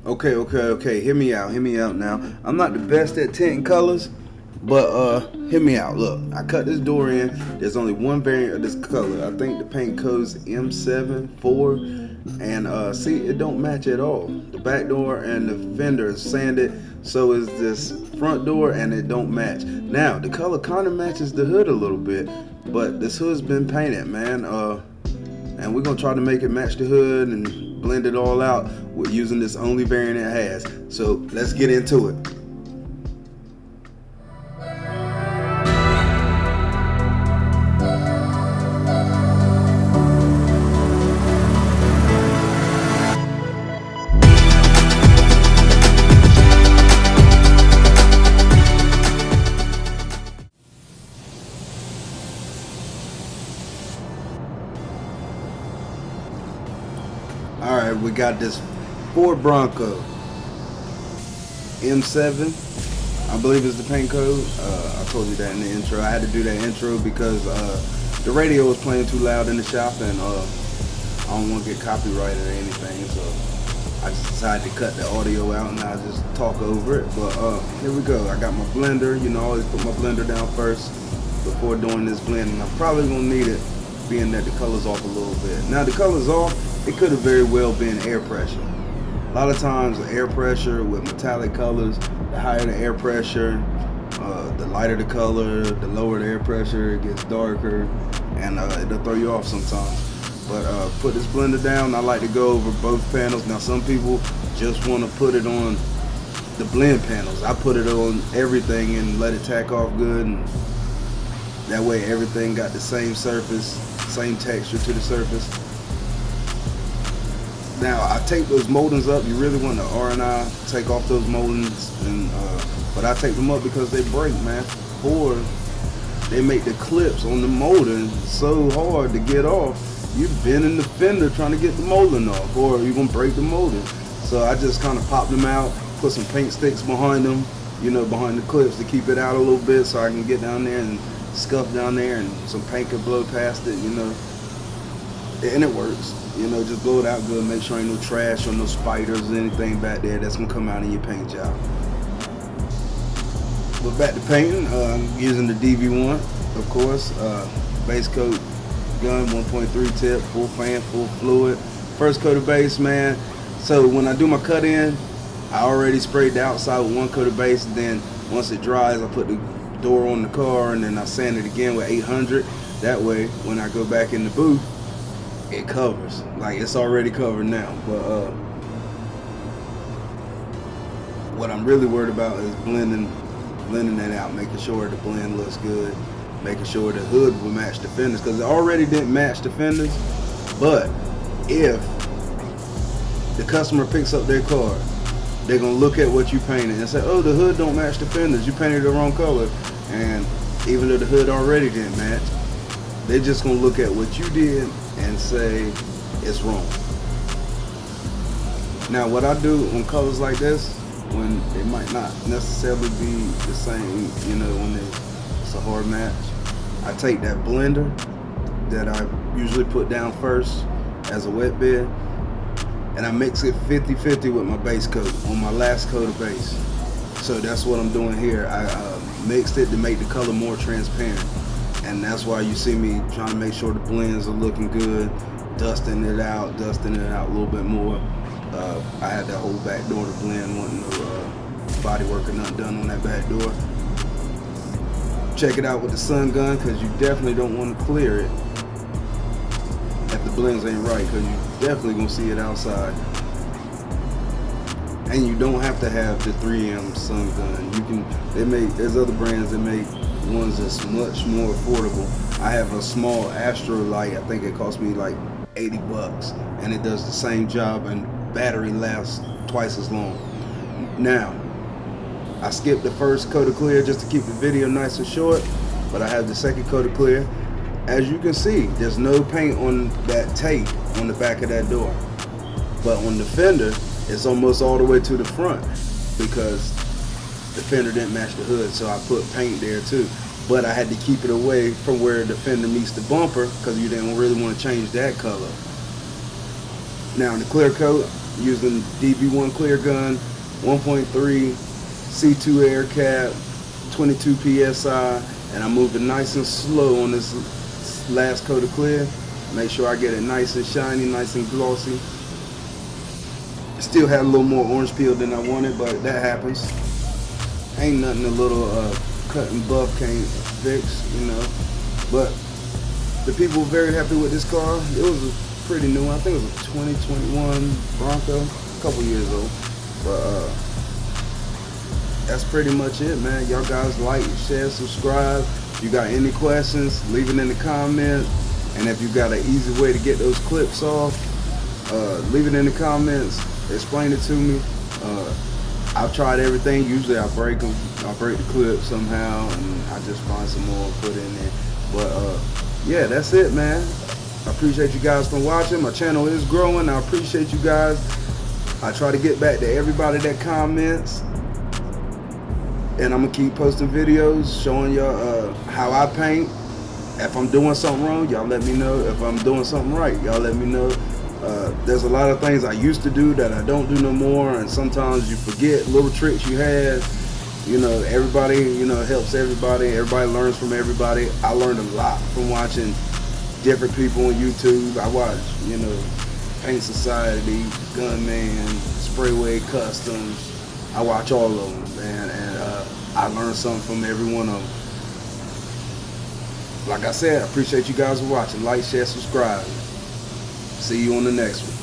Okay. Hear me out now. I'm not the best at tinting colors, but hear me out. Look, I cut this door in. There's only one variant of this color. I think the paint code's M74, and see, it don't match at all. The back door and the fender is sanded, so is this front door, and it don't match. Now the color kind of matches the hood a little bit, but this hood's been painted, man. And we're gonna try to make it match the hood and blend it all out with using this only variant it has. So let's get into it. All right, we got this Ford Bronco M7. I believe is the paint code. I told you that in the intro. I had to do that intro because the radio was playing too loud in the shop, and I don't want to get copyrighted or anything. So I just decided to cut the audio out and I'll just talk over it. But here we go. I got my blender. You know, I always put my blender down first before doing this blending. I'm probably gonna need it, being that the color's off a little bit. Now the color's off. It could have very well been air pressure. A lot of times the air pressure with metallic colors, the higher the air pressure, the lighter the color, the lower the air pressure, it gets darker, and it'll throw you off sometimes. But put this blender down. I like to go over both panels. Now some people just want to put it on the blend panels. I put it on everything and let it tack off good, and that way everything got the same surface, same texture to the surface. Now I take those moldings up. You really want to R&I take off those moldings, and but I take them up because they break, man. Or they make the clips on the molding so hard to get off. You've been in the fender trying to get the molding off, or you're gonna break the molding. So I just kind of pop them out, put some paint sticks behind them, you know, behind the clips to keep it out a little bit, so I can get down there and scuff down there, and some paint can blow past it, you know. And it works, you know. Just blow it out good, make sure ain't no trash or no spiders or anything back there that's gonna come out in your paint job. But back to painting, I'm using the DV1, of course, base coat gun, 1.3 tip, full fan, full fluid, first coat of base, man. So when I do my cut in, I already sprayed the outside with one coat of base, and then once it dries, I put the door on the car, and then I sand it again with 800. That way, when I go back in the booth, it covers, like it's already covered now. But what I'm really worried about is blending that out, making sure the blend looks good, making sure the hood will match the fenders, because it already didn't match the fenders. But if the customer picks up their car, they're gonna look at what you painted and say, oh, the hood don't match the fenders, you painted the wrong color. And even though the hood already didn't match, they're just gonna look at what you did and say it's wrong. Now what I do on colors like this, when it might not necessarily be the same, you know, when it's a hard match, I take that blender that I usually put down first as a wet bed, and I mix it 50-50 with my base coat on my last coat of base. So that's what I'm doing here. I mixed it to make the color more transparent, and that's why you see me trying to make sure the blends are looking good, dusting it out a little bit more. I had that whole back door to blend, wanting no body work or nothing done on that back door. Check it out with the sun gun, because you definitely don't want to clear it if the blends ain't right, because you definitely gonna see it outside. And you don't have to have the 3M sun gun. You can, there's other brands that make ones that's much more affordable. I have a small Astro light. I think it cost me like 80 bucks, and it does the same job, and battery lasts twice as long. Now, I skipped the first coat of clear just to keep the video nice and short, but I have the second coat of clear. As you can see, there's no paint on that tape on the back of that door, but on the fender, it's almost all the way to the front, because the fender didn't match the hood, so I put paint there too. But I had to keep it away from where the fender meets the bumper, because you didn't really want to change that color. Now in the clear coat, using DV1 clear gun, 1.3 C2 air cap, 22 PSI, and I'm moving nice and slow on this last coat of clear. Make sure I get it nice and shiny, nice and glossy. Still had a little more orange peel than I wanted, but that happens. Ain't nothing a little cut and buff can't fix, you know. But the people were very happy with this car. It was a pretty new one. I think it was a 2021 Bronco, a couple years old. But that's pretty much it, man. Y'all guys like, share, subscribe. If you got any questions, leave it in the comments. And if you got an easy way to get those clips off, leave it in the comments. Explain it to me. I've tried everything. Usually I break them. I break the clip somehow, and I just find some more and put in there. But yeah, that's it, man. I appreciate you guys for watching. My channel is growing. I appreciate you guys. I try to get back to everybody that comments, and I'm gonna keep posting videos showing y'all how I paint. If I'm doing something wrong, y'all let me know. If I'm doing something right, y'all let me know. There's a lot of things I used to do that I don't do no more, and sometimes you forget little tricks you had. You know, everybody, you know, helps everybody. Everybody learns from everybody. I learned a lot from watching different people on YouTube. I watch, you know, Paint Society, Gunman, Sprayway Customs. I watch all of them, man, and I learned something from every one of them. Like I said, I appreciate you guys for watching. Like, share, subscribe. See you on the next one.